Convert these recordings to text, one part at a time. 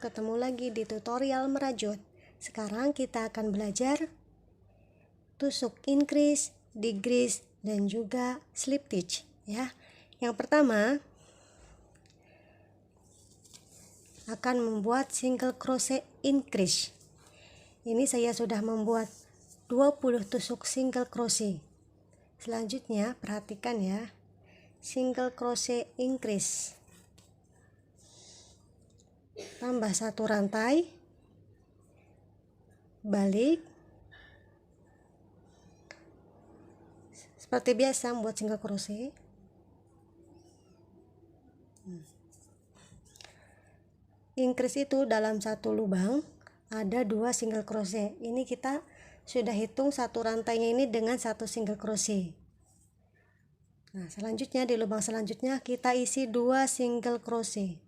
ketemu lagi di tutorial merajut. Sekarang kita akan belajar tusuk increase, decrease, dan juga slip stitch ya. Yang pertama akan membuat single crochet increase. Ini saya sudah membuat 20 tusuk single crochet. Selanjutnya perhatikan ya, single crochet increase, tambah 1 rantai, balik seperti biasa membuat single crochet. Increase itu dalam satu lubang ada 2 single crochet. Ini kita sudah hitung satu rantainya ini dengan 1 single crochet. Nah, selanjutnya di lubang selanjutnya kita isi 2 single crochet.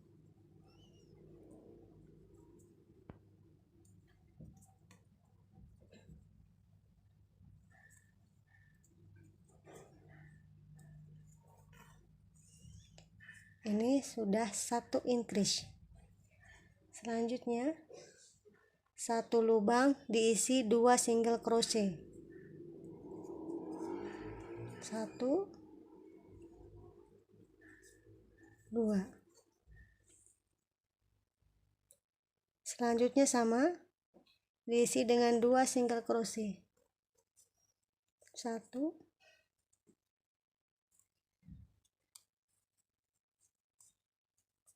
Ini sudah 1 increase. Selanjutnya satu lubang diisi 2 single crochet. 1 2. Selanjutnya sama, diisi dengan 2 single crochet. 1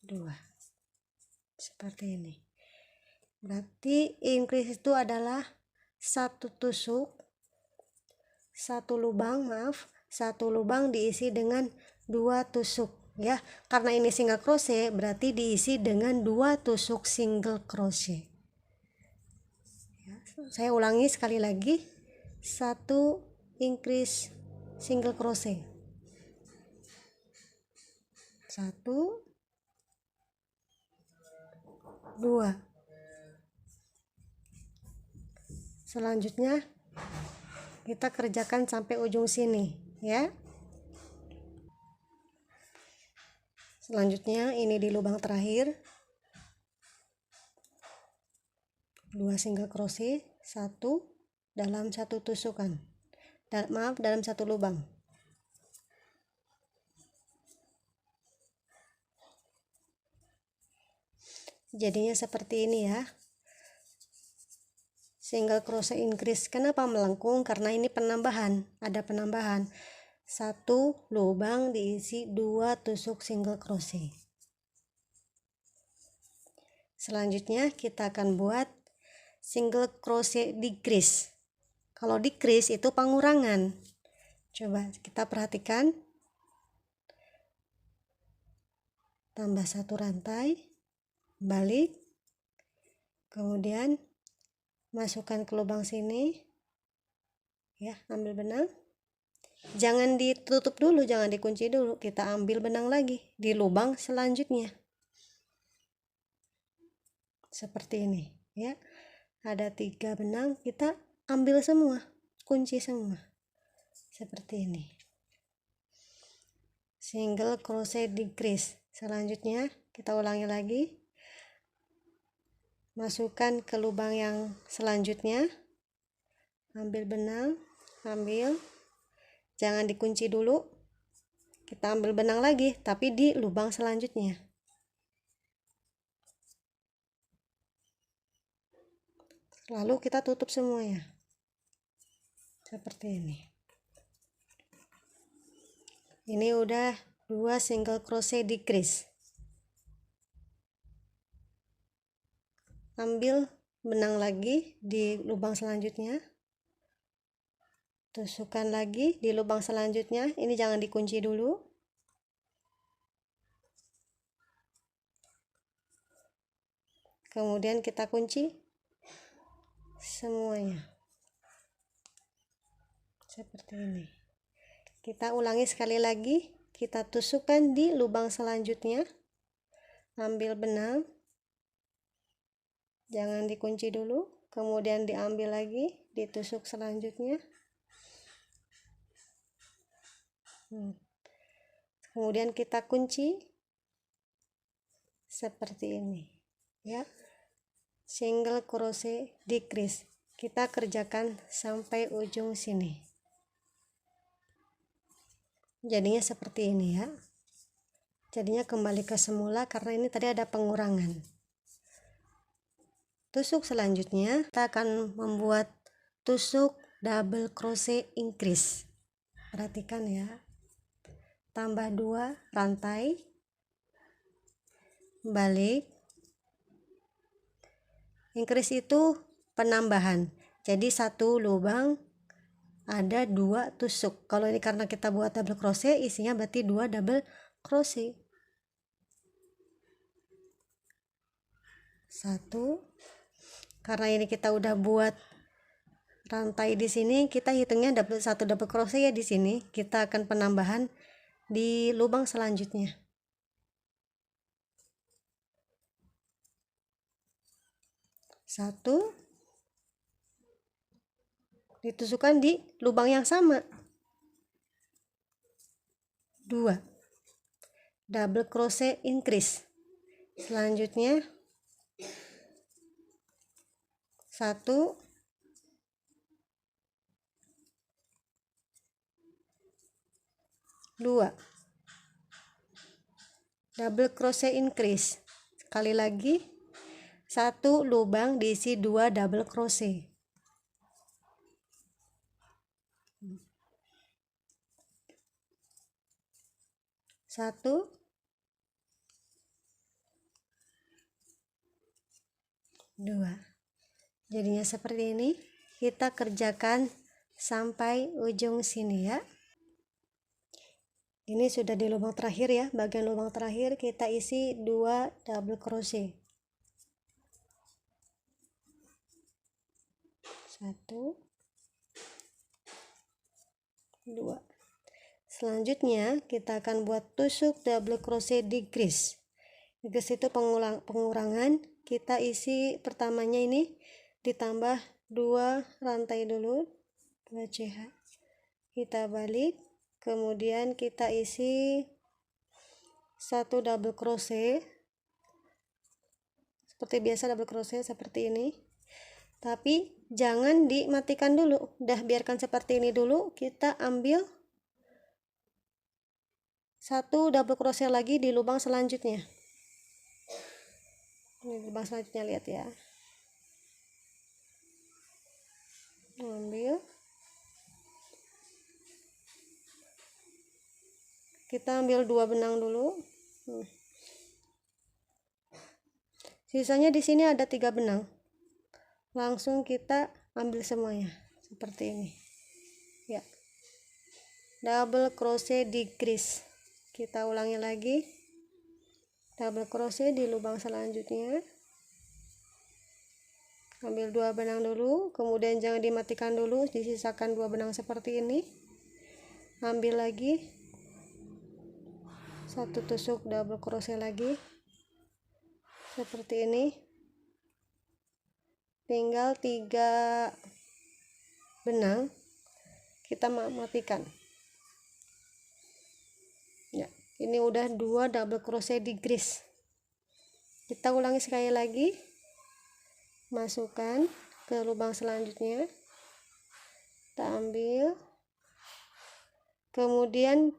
2. Seperti ini. Berarti increase itu adalah satu lubang diisi dengan 2 tusuk ya. Karena ini single crochet berarti diisi dengan 2 tusuk single crochet ya. Saya ulangi sekali lagi, 1 increase single crochet, 1 2. Selanjutnya kita kerjakan sampai ujung sini ya. Selanjutnya ini di lubang terakhir 2 single crochet, 1 dalam 1 tusukan, dalam 1 lubang. Jadinya seperti ini ya, single crochet increase. Kenapa melengkung? Karena ini penambahan, ada penambahan. 1 lubang diisi 2 tusuk single crochet. Selanjutnya kita akan buat single crochet decrease. Kalau decrease itu pengurangan. Coba kita perhatikan, tambah 1 rantai, balik, kemudian masukkan ke lubang sini ya, ambil benang, jangan ditutup dulu, jangan dikunci dulu, kita ambil benang lagi di lubang selanjutnya seperti ini ya. Ada 3 benang, kita ambil semua, kunci semua seperti ini, single crochet decrease. Selanjutnya kita ulangi lagi, masukkan ke lubang yang selanjutnya, ambil benang, jangan dikunci dulu, kita ambil benang lagi tapi di lubang selanjutnya. Lalu kita tutup semuanya seperti ini. Ini udah 2 single crochet decrease. Ambil benang lagi di lubang selanjutnya, tusukkan lagi di lubang selanjutnya. Ini jangan dikunci dulu, kemudian kita kunci semuanya seperti ini. Kita ulangi sekali lagi, kita tusukkan di lubang selanjutnya, ambil benang, jangan dikunci dulu, kemudian diambil lagi, ditusuk selanjutnya, kemudian kita kunci seperti ini ya. single crochet decrease. Kita kerjakan sampai ujung sini. Jadinya seperti ini ya. Jadinya kembali ke semula karena ini tadi ada pengurangan. Tusuk selanjutnya kita akan membuat tusuk double crochet increase. Perhatikan ya. Tambah 2 rantai, balik. Increase itu penambahan. Jadi satu lubang ada 2 tusuk. Kalau ini karena kita buat double crochet, isinya berarti 2 double crochet. 1. Karena ini kita udah buat rantai di sini, kita hitungnya satu double crochet ya di sini. Kita akan penambahan di lubang selanjutnya. 1, ditusukkan di lubang yang sama. 2, double crochet increase. Selanjutnya 1, 2, double crochet increase. Sekali lagi, 1 lubang diisi 2 double crochet. 1, 2. Jadinya seperti ini. Kita kerjakan sampai ujung sini ya. Ini sudah di lubang terakhir ya. Bagian lubang terakhir kita isi 2 double crochet. 1, 2. Selanjutnya kita akan buat tusuk double crochet decrease. Decrease itu pengurangan. Kita isi pertamanya ini ditambah 2 rantai dulu, 2 CH. Kita balik. Kemudian kita isi 1 double crochet seperti biasa, double crochet seperti ini, tapi jangan dimatikan dulu, udah biarkan seperti ini dulu. Kita ambil 1 double crochet lagi di lubang selanjutnya. Ini lubang selanjutnya, lihat ya, ambil, kita ambil 2 benang dulu. Sisanya di sini ada 3 benang. Langsung kita ambil semuanya seperti ini. Ya. Double crochet decrease. Kita ulangi lagi. Double crochet di lubang selanjutnya. Ambil 2 benang dulu, kemudian jangan dimatikan dulu, disisakan 2 benang seperti ini. Ambil lagi 1 tusuk double crochet lagi seperti ini. Tinggal 3 benang, kita matikan ya. Ini udah 2 double crochet decrease. Kita ulangi sekali lagi, masukkan ke lubang selanjutnya, kita ambil, kemudian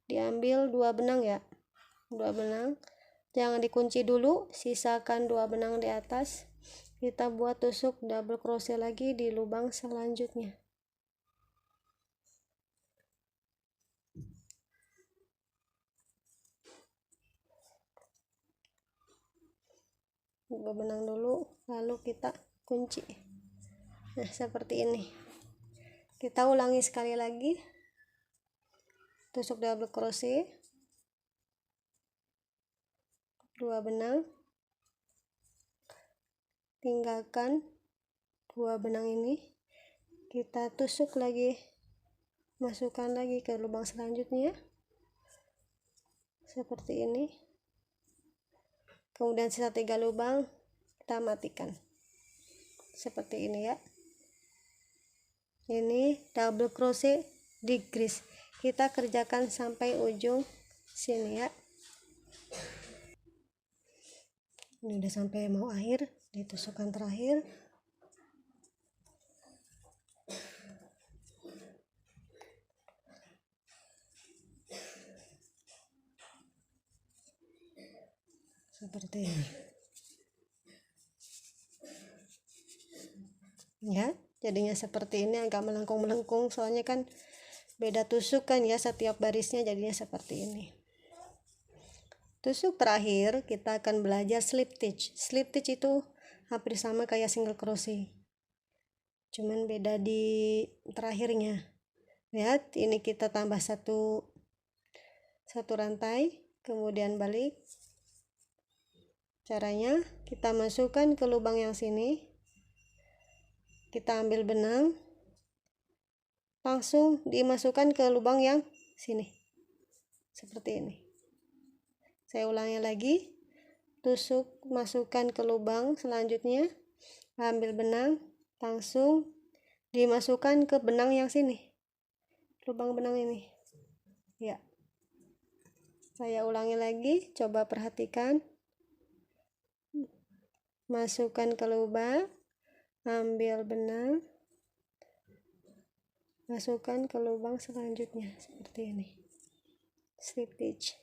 diambil 2 benang ya, 2 benang, jangan dikunci dulu, sisakan 2 benang di atas. Kita buat tusuk double crochet lagi di lubang selanjutnya. 2 benang dulu, lalu kita kunci. Nah seperti ini. Kita ulangi sekali lagi, tusuk double crochet, 2 benang, tinggalkan 2 benang ini, kita tusuk lagi, masukkan lagi ke lubang selanjutnya seperti ini. Kemudian sisa 3 lubang kita matikan seperti ini ya. Ini double crochet decrease. Kita kerjakan sampai ujung sini ya. Ini udah sampai mau akhir, ditusukan terakhir. Seperti ini. Ya, jadinya seperti ini, agak melengkung-melengkung soalnya kan beda tusuk kan ya, setiap barisnya jadinya seperti ini. Tusuk terakhir kita akan belajar slip stitch. Slip stitch itu hampir sama kayak single crochet, cuman beda di terakhirnya. Lihat, ini kita tambah satu rantai, kemudian balik. Caranya kita masukkan ke lubang yang sini, kita ambil benang, langsung dimasukkan ke lubang yang sini seperti ini. Saya ulangi lagi, tusuk, masukkan ke lubang selanjutnya, ambil benang, langsung dimasukkan ke benang yang sini, lubang benang ini ya. Saya ulangi lagi, coba perhatikan. Masukkan ke lubang, ambil benang, masukkan ke lubang selanjutnya seperti ini, slip stitch.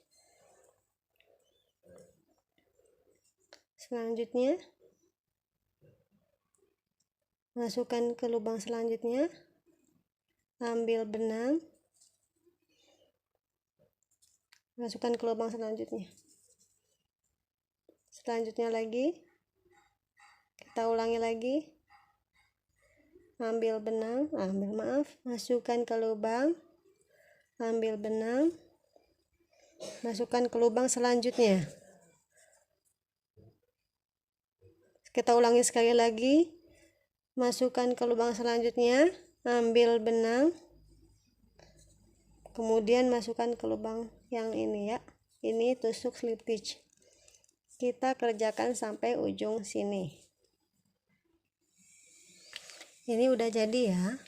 Selanjutnya masukkan ke lubang selanjutnya, ambil benang, masukkan ke lubang selanjutnya. Selanjutnya lagi kita ulangi lagi, ambil benang, masukkan ke lubang, ambil benang, masukkan ke lubang selanjutnya. Kita ulangi sekali lagi, masukkan ke lubang selanjutnya, ambil benang, kemudian masukkan ke lubang yang ini ya. Ini tusuk slip stitch. Kita kerjakan sampai ujung sini. Ini udah jadi ya,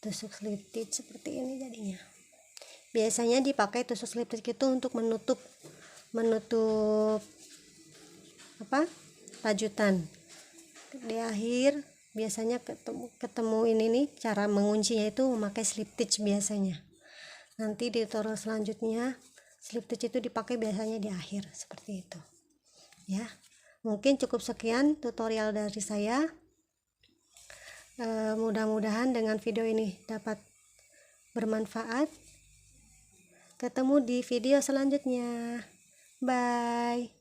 tusuk slip stitch seperti ini jadinya. Biasanya dipakai tusuk slip stitch itu untuk menutup rajutan. Di akhir biasanya ketemu ini nih, cara menguncinya itu memakai slip stitch biasanya. Nanti di tutorial selanjutnya slip stitch itu dipakai biasanya di akhir seperti itu ya. Mungkin cukup sekian tutorial dari saya. Mudah-mudahan dengan video ini dapat bermanfaat. Ketemu di video selanjutnya. Bye.